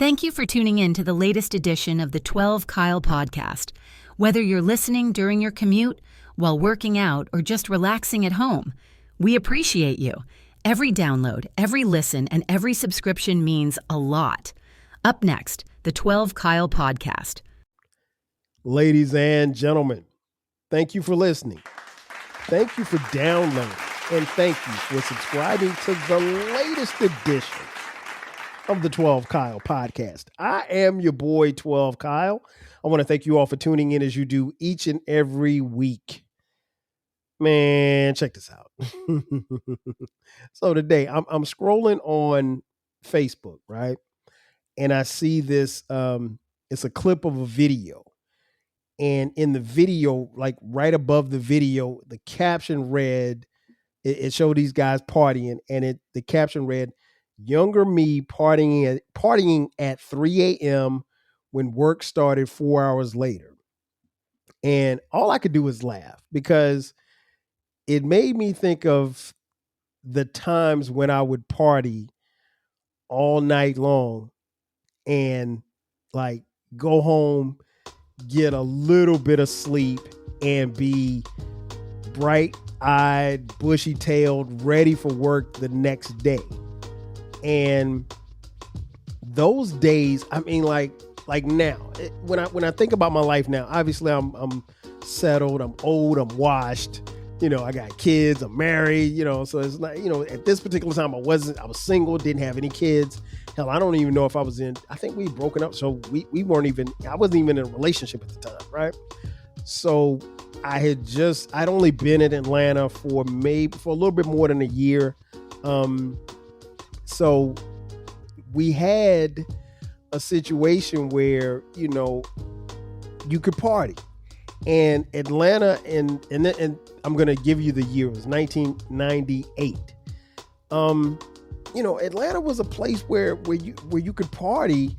Thank you for tuning in to the latest edition of the 12 Kyle podcast. Whether you're listening during your commute, while working out, or just relaxing at home, we appreciate you. Every download, every listen, and every subscription means a lot. Up next, the 12 Kyle podcast. Ladies and gentlemen, thank you for listening. Thank you for downloading. And thank you for subscribing to the latest edition of the 12 Kyle podcast. I am your boy, 12 Kyle. I want to thank you all for tuning in as you do each and every week. Man, check this out. So today I'm scrolling on Facebook, right? And I see this, it's a clip of a video. And in the video, like right above the video, the caption read, it showed these guys partying, and the caption read, "Younger me partying at 3 a.m. when work started 4 hours later." And all I could do was laugh because it made me think of the times when I would party all night long and like go home, get a little bit of sleep, and be bright-eyed, bushy-tailed, ready for work the next day. And those days, I mean, like now, when I think about my life now, obviously I'm settled, I'm old, I'm washed. You know, I got kids, I'm married, so it's not, at this particular time I was single, didn't have any kids. Hell, I don't even know if I think we broken up. So I wasn't even in a relationship at the time. Right. So I'd only been in Atlanta for a little bit more than a year. So we had a situation where, you could party. And Atlanta, and I'm going to give you the year, it was 1998. Atlanta was a place where you could party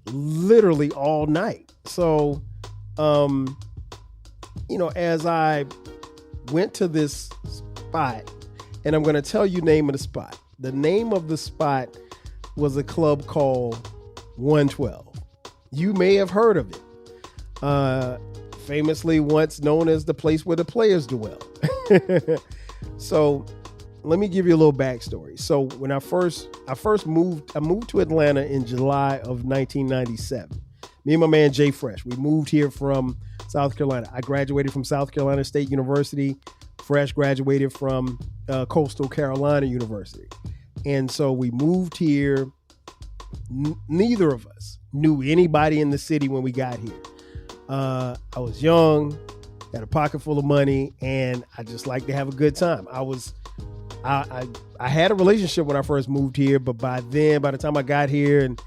literally all night. So, as I went to this spot, and I'm going to tell you the name of the spot. The name of the spot was a club called 112. You may have heard of it. Famously once known as the place where the players dwell. So let me give you a little backstory. So when I moved to Atlanta in July of 1997. Me and my man Jay Fresh, we moved here from South Carolina. I graduated from South Carolina State University. Fresh graduated from Coastal Carolina University. And so we moved here. Neither of us knew anybody in the city when we got here. I was young, had a pocket full of money, and I just liked to have a good time. I had a relationship when I first moved here, but by the time I got here and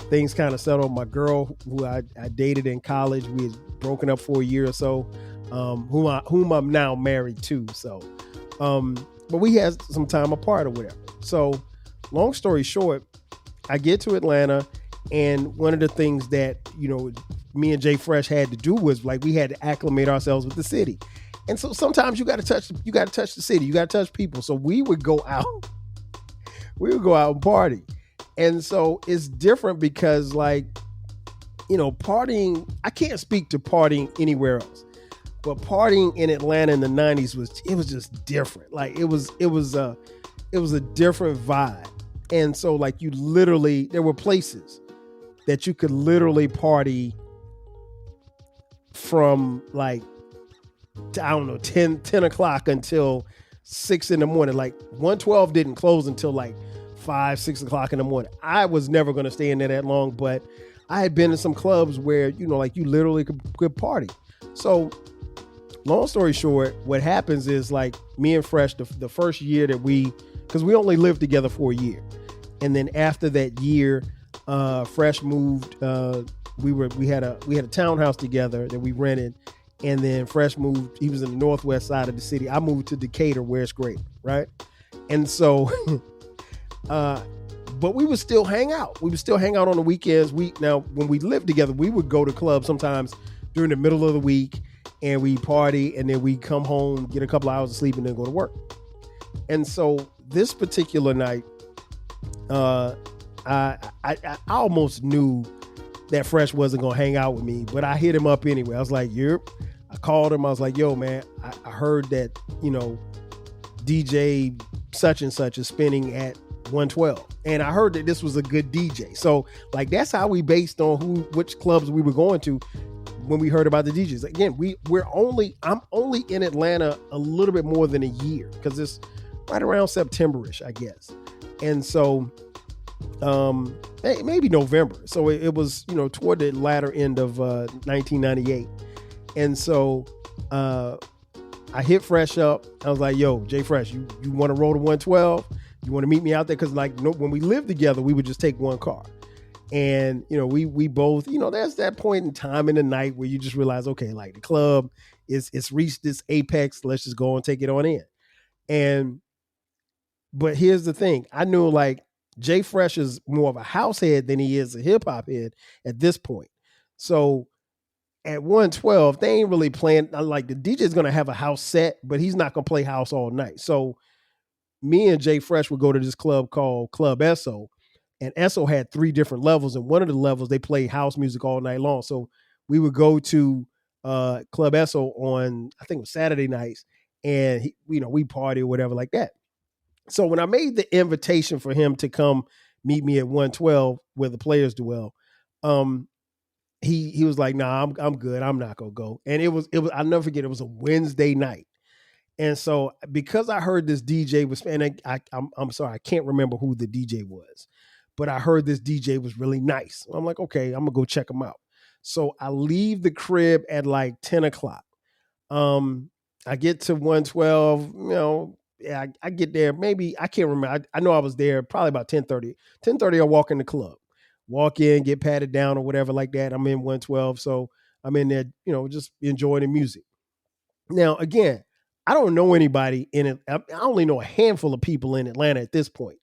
things kind of settled, my girl who I dated in college, we had broken up for a year or so, whom I'm now married to. So, but we had some time apart or whatever. So long story short, I get to Atlanta, and one of the things that, me and Jay Fresh had to do was we had to acclimate ourselves with the city. And so sometimes you got to touch the city, you got to touch people. So we would go out and party. And so it's different because partying, I can't speak to partying anywhere else, but partying in Atlanta in the 90s was just different. It was a different vibe. And so there were places that you could literally party from 10 o'clock until 6 in the morning. 112 didn't close until 5, 6 o'clock in the morning. I was never going to stay in there that long, but I had been in some clubs where, you literally could party. So long story short, what happens is me and Fresh, the first year that because we only lived together for a year. And then after that year, Fresh moved, we had a townhouse together that we rented, and then Fresh moved. He was in the northwest side of the city. I moved to Decatur, where it's great, right? And so, but we would still hang out. We would still hang out on the weekends. When we lived together, we would go to clubs sometimes during the middle of the week, and we party, and then we come home, get a couple hours of sleep, and then go to work. And so this particular night, I almost knew that Fresh wasn't gonna hang out with me, but I hit him up anyway. I was like, "Yep." I called him. I was like, "Yo, man, I heard that DJ such and such is spinning at 112, and I heard that this was a good DJ." So like that's how we based on which clubs we were going to when we heard about the DJs. Again, I'm only in Atlanta a little bit more than a year because it's right around September-ish, I guess, and so. Maybe November. So it was, toward the latter end of 1998. And so I hit Fresh up. I was like, yo, Jay Fresh, you want to roll to 112? You want to meet me out there? Because when we lived together, we would just take one car. And, we both, there's that point in time in the night where you just realize, okay, like the club it's reached this apex. Let's just go and take it on in. But here's the thing. I knew like Jay Fresh is more of a house head than he is a hip hop head at this point. So at 112, they ain't really playing. Like the DJ is going to have a house set, but he's not going to play house all night. So me and Jay Fresh would go to this club called Club Esso, and Esso had 3 different levels. And one of the levels, they play house music all night long. So we would go to Club Esso on, I think it was Saturday nights, and we party or whatever like that. So when I made the invitation for him to come meet me at 112 where the players dwell, he was like, "Nah, I'm good. I'm not gonna go." And it was I'll never forget. It was a Wednesday night, and so because I heard this DJ was, and I'm sorry, I can't remember who the DJ was, but I heard this DJ was really nice. I'm like, okay, I'm gonna go check him out. So I leave the crib at like 10 o'clock. I get to 112, I get there, maybe, I can't remember. I know I was there probably about 10:30. 10:30, I walk in the club. Walk in, get patted down or whatever like that. I'm in 112, so I'm in there, just enjoying the music. Now, again, I don't know anybody in it. I only know a handful of people in Atlanta at this point.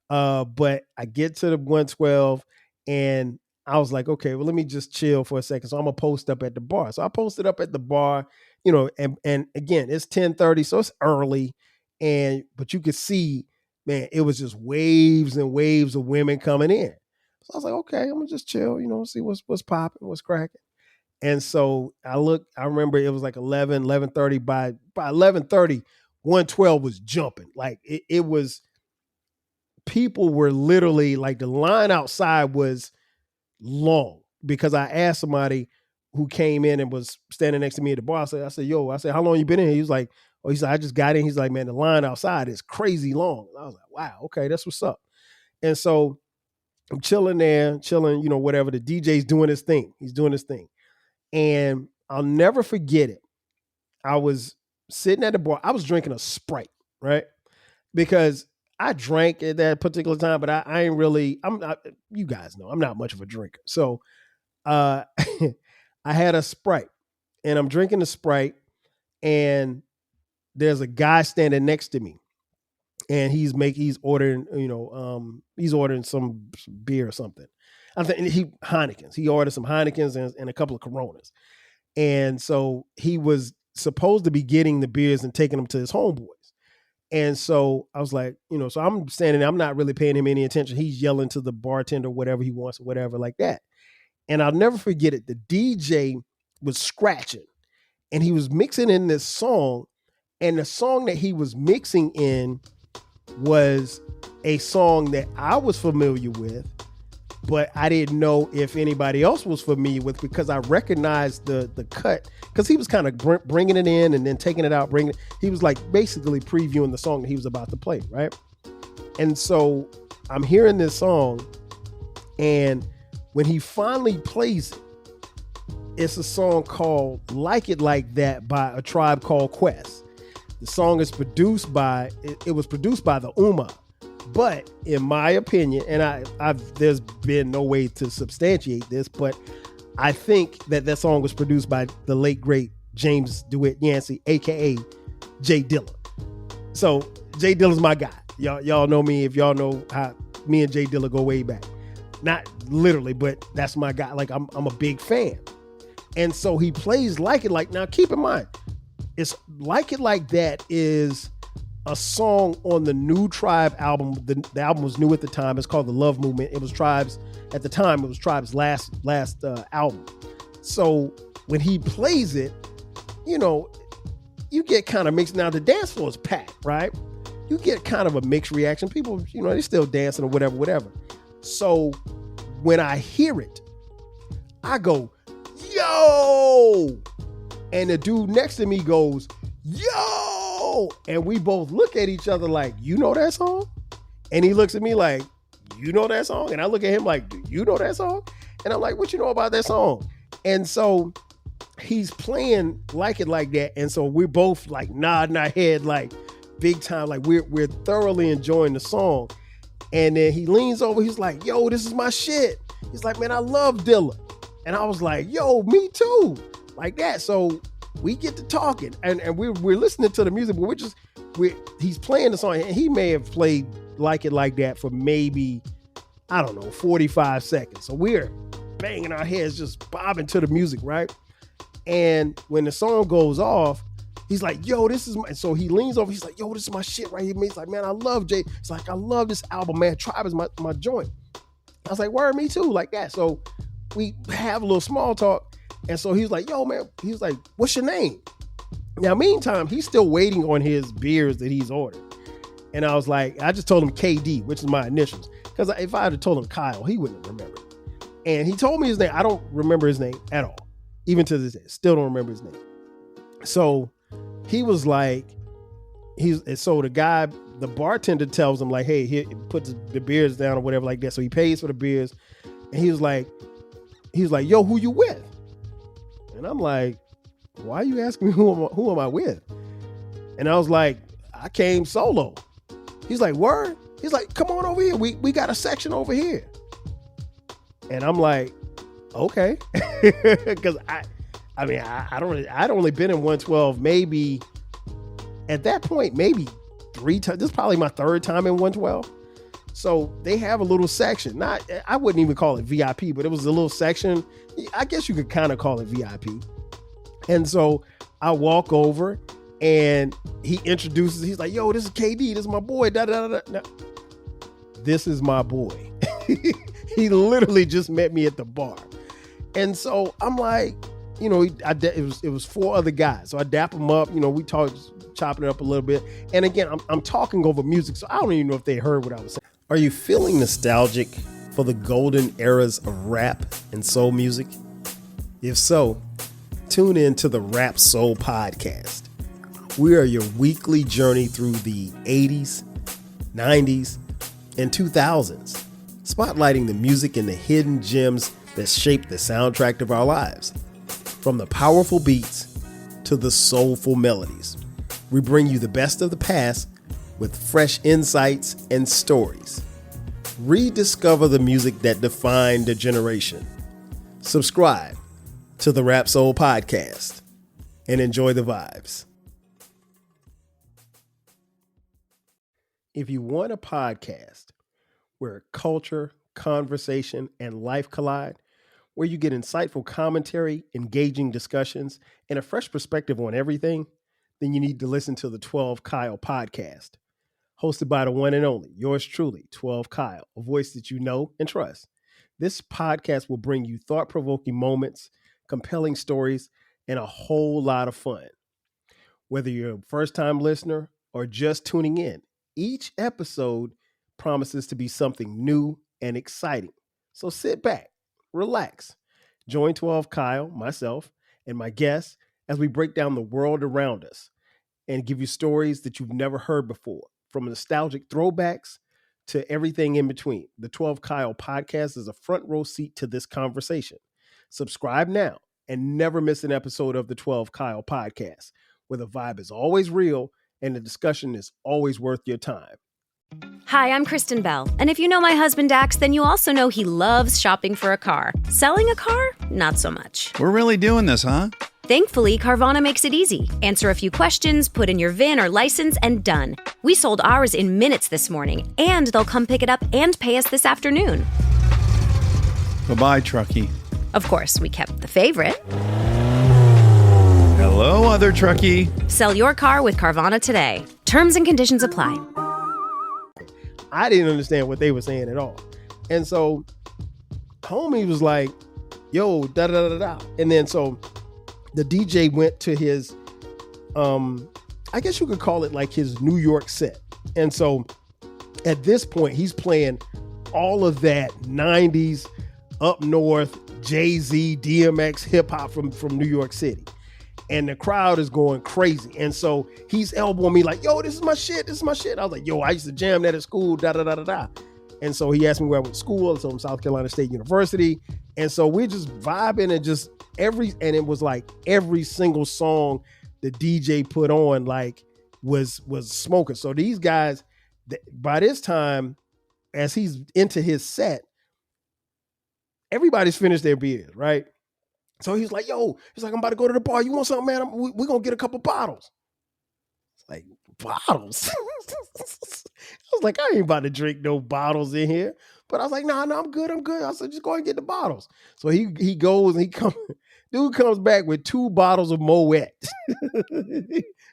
But I get to the 112 and I was like, okay, well, let me just chill for a second. So I'm gonna post up at the bar. So I posted up at the bar, and again, it's 10:30, so it's early. But you could see, man, it was just waves and waves of women coming in. So I was like, okay, I'm gonna just chill, see what's popping, what's cracking. And so I remember it was like 11:30. By 11:30, 112 was jumping. Like it was, people were literally like, the line outside was long because I asked somebody who came in and was standing next to me at the bar. I said, yo, how long you been in? He was like, oh, he said, I just got in. He's like, man, the line outside is crazy long. And I was like, wow, okay, that's what's up. And so I'm chilling, whatever. The DJ's doing his thing. He's doing his thing. And I'll never forget it. I was sitting at the bar. I was drinking a Sprite, right? Because I drank at that particular time, but I ain't really, I'm not, you guys know, I'm not much of a drinker. So I had a Sprite and I'm drinking the Sprite and there's a guy standing next to me and he's ordering, he's ordering some beer or something. I think Heinekens. He ordered some Heinekens and a couple of Coronas. And so he was supposed to be getting the beers and taking them to his homeboys. And so I was like, so I'm standing there, I'm not really paying him any attention. He's yelling to the bartender, whatever he wants or whatever like that. And I'll never forget it. The DJ was scratching and he was mixing in this song. And the song that he was mixing in was a song that I was familiar with, but I didn't know if anybody else was familiar with, because I recognized the cut, because he was kind of bringing it in and then taking it out, he was like basically previewing the song that he was about to play, right? And so I'm hearing this song, and when he finally plays it, it's a song called Like It Like That by A Tribe Called Quest. The song is produced by, it was produced by the Ummah. But in my opinion, and there's been no way to substantiate this, but I think that song was produced by the late great James DeWitt Yancey, aka Jay Dilla. So Jay Dilla's my guy. Y'all know me. If y'all know how me and Jay Dilla go way back, not literally, but that's my guy. Like I'm a big fan. And so he plays Like It Like. Now keep in mind, it's Like It Like That is a song on the new Tribe album. The album was new at the time. It's called The Love Movement. It was Tribe's, at the time, it was Tribe's last album. So when he plays it, you know, you get kind of mixed. Now the dance floor is packed, right? You get kind of a mixed reaction. People, you know, they're still dancing or whatever. So when I hear it, I go, yo! And the dude next to me goes, yo! And we both look at each other like, you know that song? And he looks at me like, you know that song? And I look at him like, do you know that song? And I'm like, what you know about that song? And so he's playing Like It Like That. And so we're both like nodding our head like big time, like we're thoroughly enjoying the song. And then he leans over, he's like, yo, this is my shit. He's like, man, I love Dilla. And I was like, yo, me too. Like that. So we get to talking and we're listening to the music, but he's playing the song, and he may have played Like It Like That for maybe, I don't know, 45 seconds. So we're banging our heads, just bobbing to the music, right? And when the song goes off, he's like, yo, this is my, so he leans over, he's like, yo, this is my shit right here. He's like, man, I love Jay. It's like, I love this album, man. Tribe is my joint. I was like, word, me too, like that. So we have a little small talk. And so he's like, yo, man, he's like, what's your name? Now, meantime, he's still waiting on his beers that he's ordered. And I was like, I just told him KD, which is my initials. Because if I had told him Kyle, he wouldn't have remembered. And he told me his name. I don't remember his name at all. Even to this day, still don't remember his name. So he was like, so the bartender tells him like, hey, here, put the beers down or whatever like that. So he pays for the beers. And he was like, yo, who you with? And I'm like, why are you asking me who am I with? And I was like, I came solo. He's like, word? He's like, come on over here. We got a section over here. And I'm like, okay. Because I'd only been in 112 maybe, at that point, maybe 3 times. This is probably my 3rd time in 112. So they have a little section. I wouldn't even call it VIP, but it was a little section. I guess you could kind of call it VIP. And so I walk over and he introduces, he's like, yo, this is KD. This is my boy. Da, da, da, da. This is my boy. He literally just met me at the bar. And so I'm like, you know, it was 4 other guys. So I dap them up, you know, we talked, chopping it up a little bit. And again, I'm talking over music, so I don't even know if they heard what I was saying. Are you feeling nostalgic for the golden eras of rap and soul music? If so, tune in to the Rap Soul Podcast. We are your weekly journey through the 80s, 90s, and 2000s, spotlighting the music and the hidden gems that shaped the soundtrack of our lives. From the powerful beats to the soulful melodies, we bring you the best of the past with fresh insights and stories. Rediscover the music that defined a generation. Subscribe to the Rap Soul Podcast and enjoy the vibes. If you want a podcast where culture, conversation, and life collide, where you get insightful commentary, engaging discussions, and a fresh perspective on everything, then you need to listen to the 12 Kyle podcast. Hosted by the one and only, yours truly, 12 Kyle, a voice that you know and trust. This podcast will bring you thought-provoking moments, compelling stories, and a whole lot of fun. Whether you're a first-time listener or just tuning in, each episode promises to be something new and exciting. So sit back, relax, join 12 Kyle, myself, and my guests as we break down the world around us and give you stories that you've never heard before. From nostalgic throwbacks to everything in between, the 12 Kyle podcast is a front row seat to this conversation. Subscribe now and never miss an episode of the 12 Kyle podcast, where the vibe is always real and the discussion is always worth your time. Hi, I'm Kristen Bell, and if you know my husband Dax, then you also know he loves shopping for a car. Selling a car? Not so much. We're really doing this, huh? Thankfully, Carvana makes it easy. Answer a few questions, put in your VIN or license, and done. We sold ours in minutes this morning, and they'll come pick it up and pay us this afternoon. Bye-bye, truckie. Of course, we kept the favorite. Hello, other truckie. Sell your car with Carvana today. Terms and conditions apply. I didn't understand what they were saying at all. And so homie was like, yo, da da da da. And then so the DJ went to his, I guess you could call it like his New York set. And so at this point, he's playing all of that 90s up north, Jay-Z, DMX, hip hop from New York City. And the crowd is going crazy. And so he's elbowing me like, yo, this is my shit. This is my shit. I was like, yo, I used to jam that at school, da da da da da. And so he asked me where I went to school. So I'm South Carolina State University. And so we're just vibing and just and it was like every single song the DJ put on like was smoking. So these guys, by this time, as he's into his set, everybody's finished their beers, right? So he's like, yo, he's like, I'm about to go to the bar. You want something, man? We're going to get a couple bottles. It's like, bottles? I was like, I ain't about to drink no bottles in here. But I was like, no, I'm good. I said, just go ahead and get the bottles. So he goes and dude comes back with 2 bottles of Moet.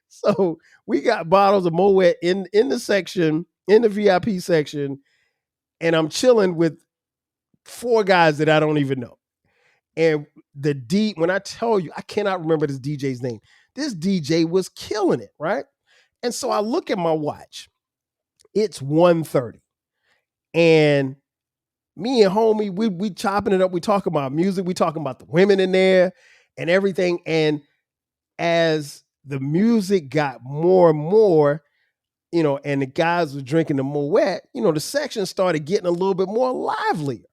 So we got bottles of Moet in the section, in the VIP section. And I'm chilling with 4 guys that I don't even know. And when I tell you, I cannot remember this DJ's name. This DJ was killing it, right? And so I look at my watch. It's 1:30. And me and homie, we chopping it up. We talking about music. We talking about the women in there and everything. And as the music got more and more, and the guys were drinking the Moet, the section started getting a little bit more livelier.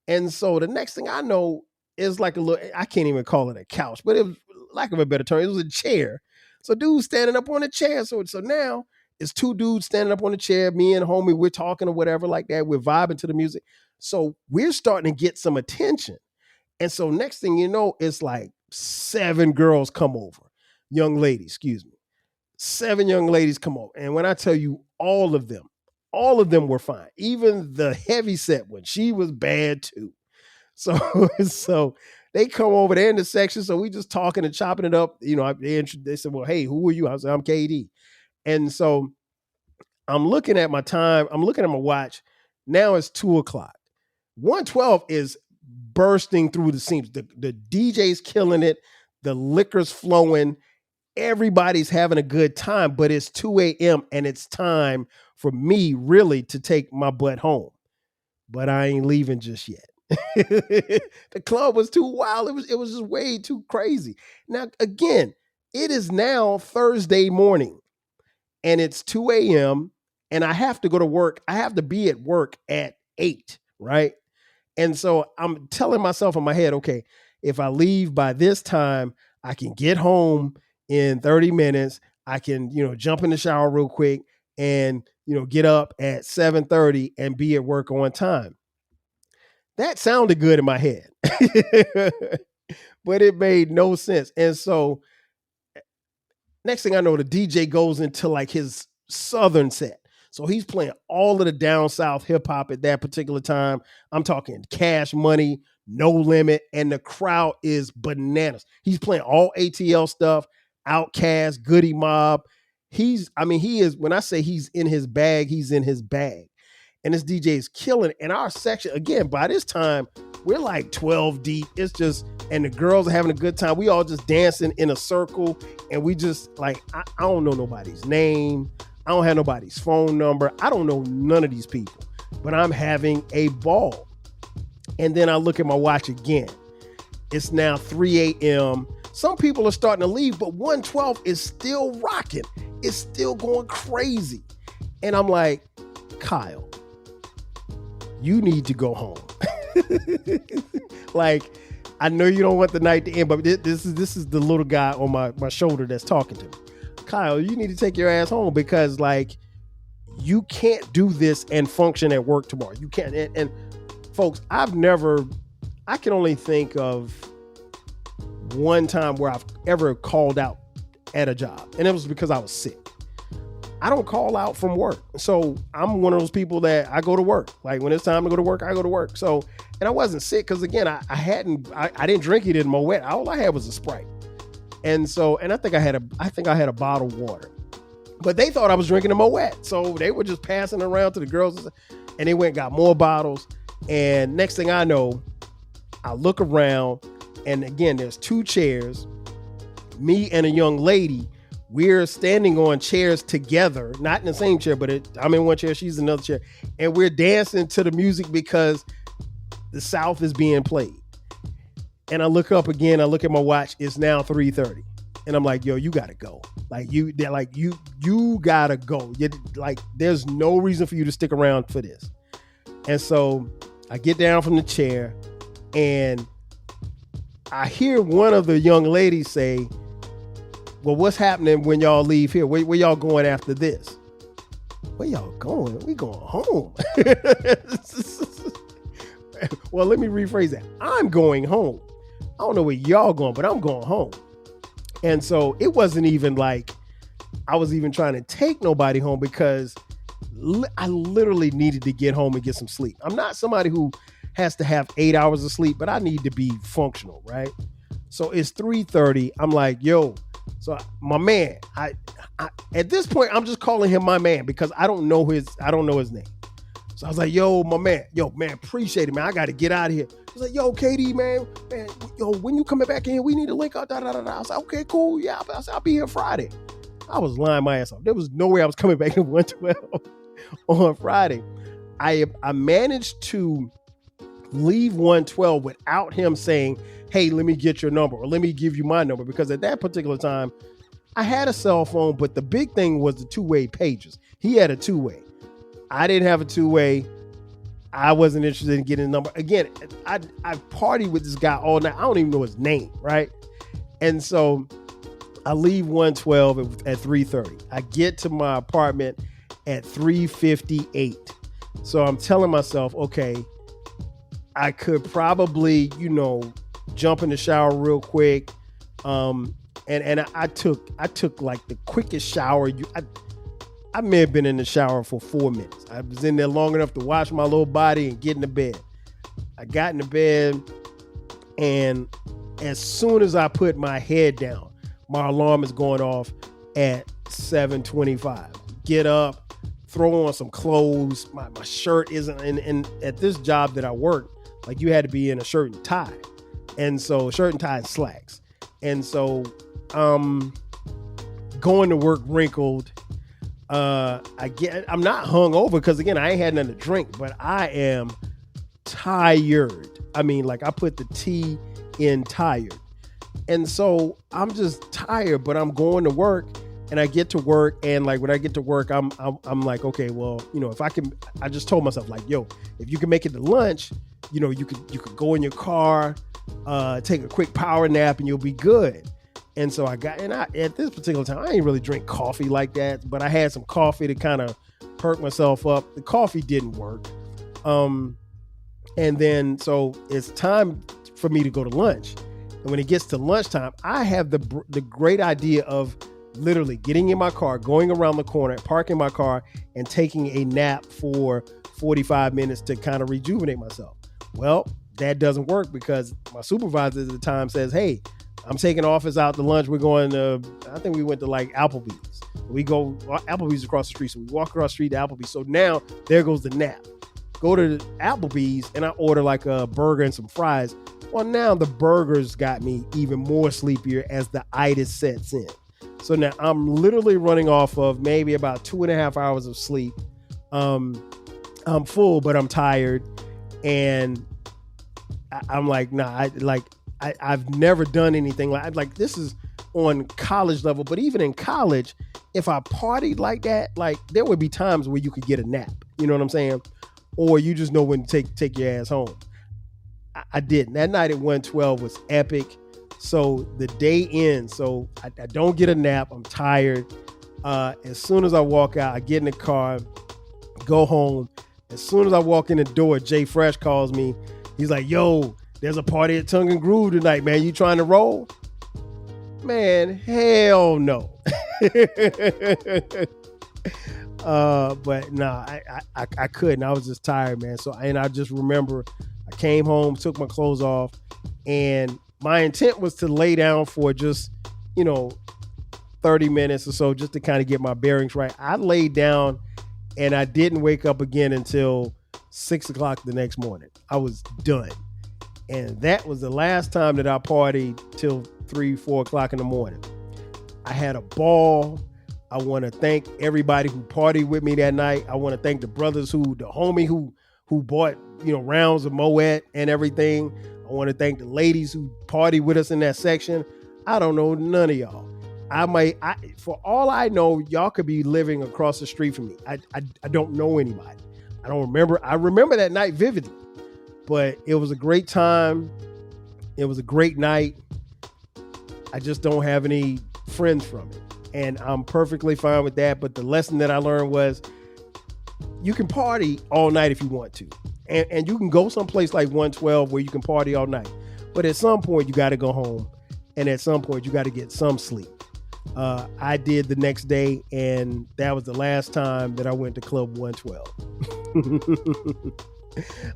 And so the next thing I know is like a little, I can't even call it a couch, but it was, lack of a better term, it was a chair. So dude's standing up on a chair. So now it's 2 dudes standing up on the chair. Me and homie, we're talking or whatever like that. We're vibing to the music. So we're starting to get some attention. And so next thing you know, it's like 7 girls come over. Young ladies, excuse me. 7 young ladies come over. And when I tell you all of them were fine. Even the heavy set one, she was bad too. So they come over, they're in the section. So we just talking and chopping it up. They said, well, hey, who are you? I said, I'm KD. And so I'm looking at my time. I'm looking at my watch. Now it's 2:00. 1:12 is bursting through the seams. The DJ's killing it. The liquor's flowing. Everybody's having a good time, but it's 2 a.m. and it's time for me really to take my butt home. But I ain't leaving just yet. The club was too wild. It was just way too crazy. Now, again, it is now Thursday morning and it's 2 a.m. and I have to go to work. I have to be at work at 8, right? And so I'm telling myself in my head, okay, if I leave by this time, I can get home in 30 minutes. I can, jump in the shower real quick and, get up at 7:30 and be at work on time. That sounded good in my head, but it made no sense. And so next thing I know, the DJ goes into like his Southern set. So he's playing all of the down South hip hop at that particular time. I'm talking Cash Money, No Limit, and the crowd is bananas. He's playing all ATL stuff, Outkast, Goody Mob. He is, when I say he's in his bag, he's in his bag. And this DJ is killing it. And our section, again, by this time, we're like 12 deep. It's just, and the girls are having a good time. We all just dancing in a circle. And we just like, I don't know nobody's name. I don't have nobody's phone number. I don't know none of these people. But I'm having a ball. And then I look at my watch again. It's now 3 a.m. Some people are starting to leave, but 1:12 is still rocking. It's still going crazy. And I'm like, Kyle, you need to go home. Like, I know you don't want the night to end, but this is the little guy on my shoulder that's talking to me. Kyle, you need to take your ass home because like you can't do this and function at work tomorrow. You can't. And folks, I can only think of one time where I've ever called out at a job, and it was because I was sick. I don't call out from work. So I'm one of those people that I go to work. Like when it's time to go to work, I go to work. So, and I wasn't sick because again, I didn't drink it in Moet. All I had was a Sprite. And so, and I think I had a bottle of water. But they thought I was drinking the Moet. So they were just passing around to the girls. And they went and got more bottles. And next thing I know, I look around. And again, there's 2 chairs. Me and a young lady. We're standing on chairs together. Not in the same chair, but I'm in one chair. She's in another chair. And we're dancing to the music because the South is being played. And I look up again. I look at my watch. It's now 3:30. And I'm like, yo, you gotta go. You gotta go. There's no reason for you to stick around for this. And so I get down from the chair and I hear one of the young ladies say, well, what's happening when y'all leave here? Where y'all going after this? Where y'all going? We going home. Well, let me rephrase that. I'm going home. I don't know where y'all going, but I'm going home. And so it wasn't even like I was even trying to take nobody home because I literally needed to get home and get some sleep. I'm not somebody who has to have 8 hours of sleep, but I need to be functional, right? So it's 3:30. I'm like, yo, so my man, I at this point, I'm just calling him my man because I don't know his name. So I was like, yo, my man, appreciate it, man. I got to get out of here. He's like, yo, KD, man, yo, when you coming back in, we need to link up, I was like, okay, cool. Yeah, I'll be here Friday. I was lying my ass off. There was no way I was coming back in 112 on Friday. I managed to leave 112 without him saying, hey, let me get your number or let me give you my number. Because at that particular time, I had a cell phone, but the big thing was the 2-way pages. He had a 2-way. I didn't have a 2-way. I wasn't interested in getting a number. Again, I partied with this guy all night. I don't even know his name, right? And so I leave 112 at 3:30. I get to my apartment at 3:58. So I'm telling myself, okay, I could probably, jump in the shower real quick. And I took like the quickest shower. I may have been in the shower for 4 minutes. I was in there long enough to wash my little body and get in the bed. I got in the bed, and as soon as I put my head down, my alarm is going off at 7:25. Get up, throw on some clothes. My shirt isn't, and at this job that I work, like you had to be in a shirt and tie. And so shirt and tie and slacks. And so going to work wrinkled. I'm not hungover because again, I ain't had nothing to drink, but I am tired. I mean, like I put the T in tired. And so I'm just tired, but I'm going to work and I get to work. And like, when I get to work, I'm like, okay, well, if I can, I just told myself like, yo, if you can make it to lunch, you could go in your car, take a quick power nap and you'll be good. And so at this particular time, I ain't really drink coffee like that, but I had some coffee to kind of perk myself up. The coffee didn't work. And then, so it's time for me to go to lunch. And when it gets to lunchtime, I have the great idea of literally getting in my car, going around the corner, parking my car, and taking a nap for 45 minutes to kind of rejuvenate myself. Well, that doesn't work because my supervisor at the time says, hey, I'm taking office out to lunch. We're going to, I think we went to like Applebee's. Applebee's across the street. So we walk across the street to Applebee's. So now there goes the nap. Go to Applebee's and I order like a burger and some fries. Well, now the burgers got me even more sleepier as the itis sets in. So now I'm literally running off of maybe about 2.5 hours of sleep. I'm full, but I'm tired. And I'm like, nah, I've never done anything like this is on college level, but even in college, if I partied like that, like there would be times where you could get a nap, you know what I'm saying? Or you just know when to take your ass home. I didn't. That night at 112 was epic. So the day ends. So I don't get a nap. I'm tired. As soon as I walk out, I get in the car, go home. As soon as I walk in the door, Jay Fresh calls me. He's like, yo, there's a party at Tongue and Groove tonight, man. You trying to roll? Man, hell no. But nah, I couldn't. I was just tired, man. So, and I just remember I came home, took my clothes off, and my intent was to lay down for just, 30 30 minutes or so just to kind of get my bearings right. I laid down and I didn't wake up again until 6 o'clock the next morning. I was done. And that was the last time that I partied till 3, 4 o'clock in the morning. I had a ball. I want to thank everybody who partied with me that night. I want to thank the brothers the homie who bought, rounds of Moet and everything. I want to thank the ladies who partied with us in that section. I don't know none of y'all. For all I know, y'all could be living across the street from me. I don't know anybody. I don't remember. I remember that night vividly, but it was a great time. It was a great night. I just don't have any friends from it, and I'm perfectly fine with that. But the lesson that I learned was you can party all night if you want to, and you can go someplace like 112 where you can party all night. But at some point you got to go home, and at some point you got to get some sleep. I did the next day, and that was the last time that I went to Club 112.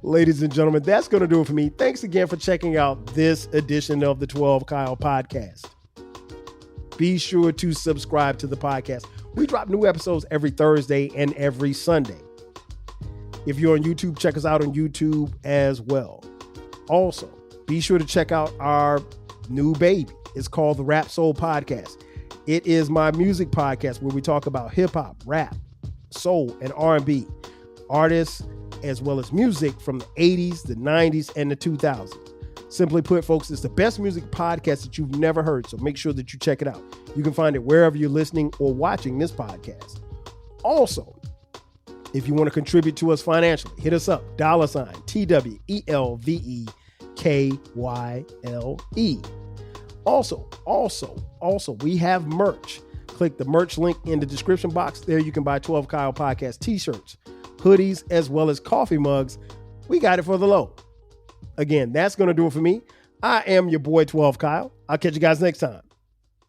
Ladies and gentlemen, that's going to do it for me. Thanks again for checking out this edition of the 12 Kyle podcast. Be sure to subscribe to the podcast. We drop new episodes every Thursday and every Sunday. If you're on YouTube, check us out on YouTube as well. Also, be sure to check out our new baby. It's called the Rap Soul Podcast. It is my music podcast where we talk about hip hop, rap, soul, and R&B artists, as well as music from the 80s, the 90s, and the 2000s. Simply put, folks, it's the best music podcast that you've never heard, so make sure that you check it out. You can find it wherever you're listening or watching this podcast. Also, if you want to contribute to us financially, hit us up, $TWELVEKYLE. Also, we have merch. Click the merch link in the description box. There you can buy 12 Kyle Podcast t-shirts, hoodies, as well as coffee mugs. We got it for the low. Again, that's going to do it for me. I am your boy 12 Kyle. I'll catch you guys next time.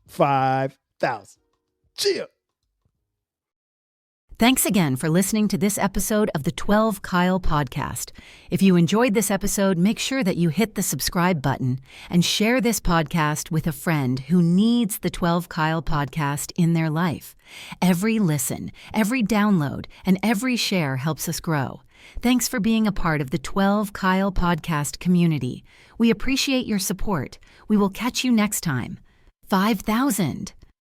5,000. Cheers. Thanks again for listening to this episode of the 12 Kyle podcast. If you enjoyed this episode, make sure that you hit the subscribe button and share this podcast with a friend who needs the 12 Kyle podcast in their life. Every listen, every download, and every share helps us grow. Thanks for being a part of the 12 Kyle podcast community. We appreciate your support. We will catch you next time. 5,000.